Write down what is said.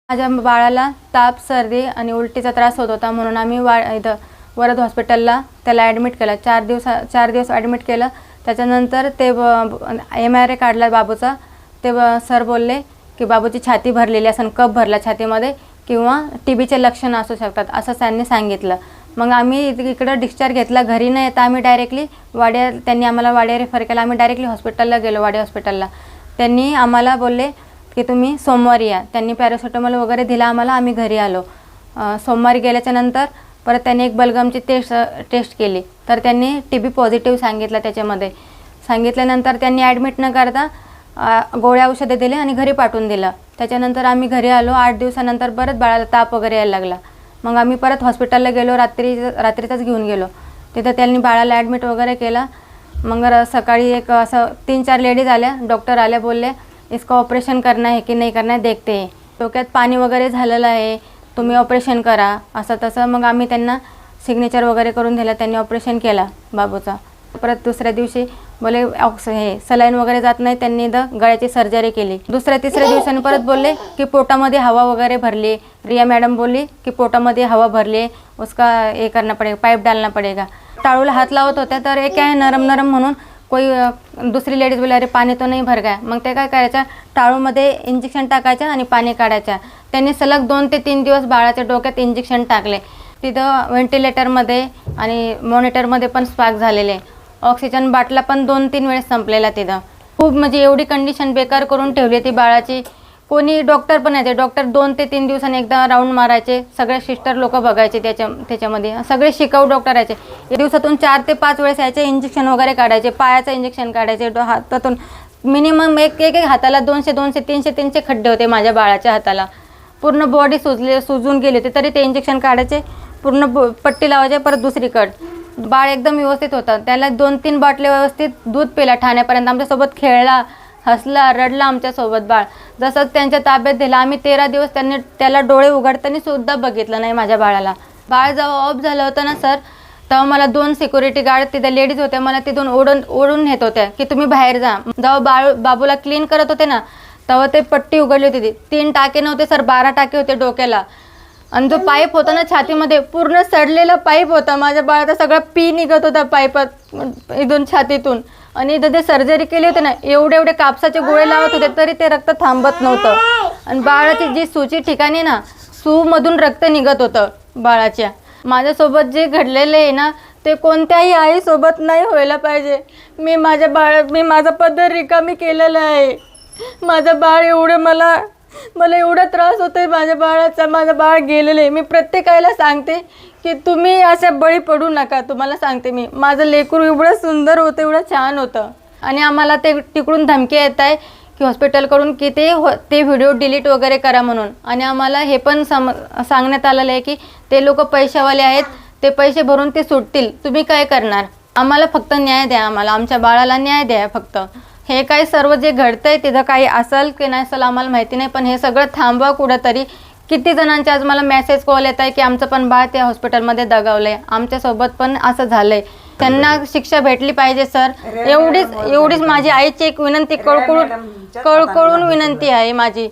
माझ्या बाळाला ताप, सर्दी आणि उलटीचा त्रास होत होता म्हणून आम्ही इथं वरद हॉस्पिटलला त्याला ॲडमिट केलं। 4 दिवस ॲडमिट केलं। त्याच्यानंतर ते MRI काढला बाबूचा। ते सर बोलले की बाबूची छाती भरलेली असेल, कफ भरला छातीमध्ये किंवा TBचे लक्षणं असू शकतात असं त्यांनी सांगितलं। मग आम्ही इकडं डिस्चार्ज घेतला। घरी न येता आम्ही डायरेक्टली त्यांनी आम्हाला वाड्या रेफर केला। आम्ही डायरेक्टली हॉस्पिटलला गेलो, वाड्या हॉस्पिटलला। त्यांनी आम्हाला बोलले की तुम्ही सोमवारी या। त्यांनी पॅरासिटामॉल वगैरे दिला आम्हाला, आम्ही घरी आलो। सोमवारी गेल्याच्या नंतर परत त्यांनी एक बलगमची टेस्ट केली, तर त्यांनी TB पॉझिटिव्ह सांगितलं। त्याच्यामध्ये सांगितल्यानंतर त्यांनी ॲडमिट न करता गोळ्या औषधे दिले आणि घरी पाठवून दिलं। त्याच्यानंतर आम्ही घरी आलो। 8 दिवसानंतर परत बाळाला ताप वगैरे यायला लागला। मग आम्ही परत हॉस्पिटलला गेलो, रात्रीतच घेऊन गेलो। तिथं त्यांनी बाळाला ॲडमिट वगैरे केला। मग सकाळी एक असं 3-4 लेडीज आल्या, डॉक्टर आल्या, बोलले इसका ऑपरेशन करना है कि नहीं करना है देखते हैं, डोक्यात पाणी वगैरे झालेलं आहे, तुम्ही ऑपरेशन करा असं तसं। मग आम्ही त्यांना सिग्नेचर वगैरे करून दिलं। त्यांनी ऑपरेशन केला बाबूचा। परत दुसऱ्या दिवशी बोले हे सलाईन वगैरे जात नाही, त्यांनी इथं गळ्याची सर्जरी केली। दुसऱ्या-तिसऱ्या दिवसांनी परत बोलले की पोटामध्ये हवा वगैरे भरली। रिया मॅडम बोली की पोटामध्ये हवा भरली, उसका हे करना पड़ेगा, पाइप डालना पड़ेगा। टाळूला हात लावत होत्या, तर एक आहे नरम म्हणून कोई दुसरी लेडीज बोले अरे पाणी तो नाही भर गया। मग ते काय करायचं, टाळूमध्ये इंजेक्शन टाकायचं आणि पाणी काढायचं। त्यांनी सलग 2 ते 3 दिवस बाळाच्या डोक्यात इंजेक्शन टाकले। तिथं व्हेंटिलेटरमध्ये आणि मॉनिटरमध्ये पण स्पार्क झालेले। ऑक्सिजन बाटला पण 2-3 वेळेस संपलेला तिथं। खूप म्हणजे एवढी कंडिशन बेकार करून ठेवली ती बाळाची। कोणी डॉक्टर पण यायचे, डॉक्टर 2 ते 3 दिवसांनी एकदा राऊंड मारायचे। सगळे सिस्टर लोक बघायचे त्याच्यामध्ये, सगळे शिकाऊ डॉक्टर यायचे। दिवसातून 4 ते 5 वेळेस यायचे, इंजेक्शन वगैरे काढायचे, पायाचं इंजेक्शन काढायचे, हातातून मिनिमम एक हाताला 200-300 खड्डे होते माझ्या बाळाच्या हाताला। पूर्ण बॉडी सुजून गेली होती, तरी ते इंजेक्शन काढायचे, पूर्ण पट्टी लावायचे, परत दुसरी कट। बाळ एकदम व्यवस्थित होतं। त्याला 2-3 बाटले व्यवस्थित दूध पिला ठाण्यापर्यंत। आमच्यासोबत खेळला, हसला, रडला आमच्यासोबत बाळ। जसं त्यांच्या ताब्यात दिला आम्ही 13 दिवस त्याला डोळे उघडताना सुद्धा बघितलं नाही माझ्या बाळाला। बाळ जेव्हा ऑफ झालं होतं ना सर, तेव्हा मला 2 सिक्युरिटी गार्ड तिथे लेडीज होत्या, मला तिथून ओढून नेत होत्या की तुम्ही बाहेर जा। जेव्हा बाबूला क्लीन करत होते ना, तेव्हा ते पट्टी उघडली होती। 3 टाके नव्हते सर, 12 टाके होते डोक्याला। आणि जो पाईप होता ना छातीमध्ये, पूर्ण सडलेला पाईप होता। माझ्या बाळाचा सगळा पी निघत होता पाईपात इथून छातीतून। आणि इथं ते सर्जरी केली होती ना, एवढे कापसाचे गोळे लावत होते, तरी ते रक्त थांबत नव्हतं। आणि बाळाची जी सूची ठिकाणी ना, सूमधून रक्त निघत होतं बाळाच्या। माझ्यासोबत जे घडलेलं आहे ना, ते कोणत्याही आईसोबत नाही व्हायला पाहिजे। मी माझा पदर रिकामी केलेला आहे। माझं बाळ एवढं मला एवढा त्रास होतोय माझ्या बाळाचा। माझं बाळ गेलेलं आहे। मी प्रत्येकाला सांगते की तुम्ही अशा बळी पडू नका। तुम्हाला सांगते मी, माझं लेकरू एवढं सुंदर होतं, एवढं छान होतं। आणि आम्हाला ते तिकडून धमकी येत आहे की हॉस्पिटलकडून की ते व्हिडिओ डिलीट वगैरे करा म्हणून। आणि आम्हाला हे पण सांगण्यात आलेलं आहे की ते लोक पैशावाले आहेत, ते पैसे भरून ते सुटतील, तुम्ही काय करणार? आम्हाला फक्त न्याय द्या, आम्हाला आमच्या बाळाला न्याय द्या फक्त। हे काय सर्व जे घडतंय तिथं काही असेल की नाही असेल आम्हाला माहिती नाही, पण हे सगळं थांबवा कुठंतरी। किती जणांचे आज मला मेसेज कॉल येत आहे की आमचं पण बाळ त्या हॉस्पिटलमध्ये दगावलंय, आमच्यासोबत पण असं झालंय, त्यांना शिक्षा भेटली पाहिजे सर। एवढीच माझी आईची एक विनंती, कळकळून विनंती आहे माझी।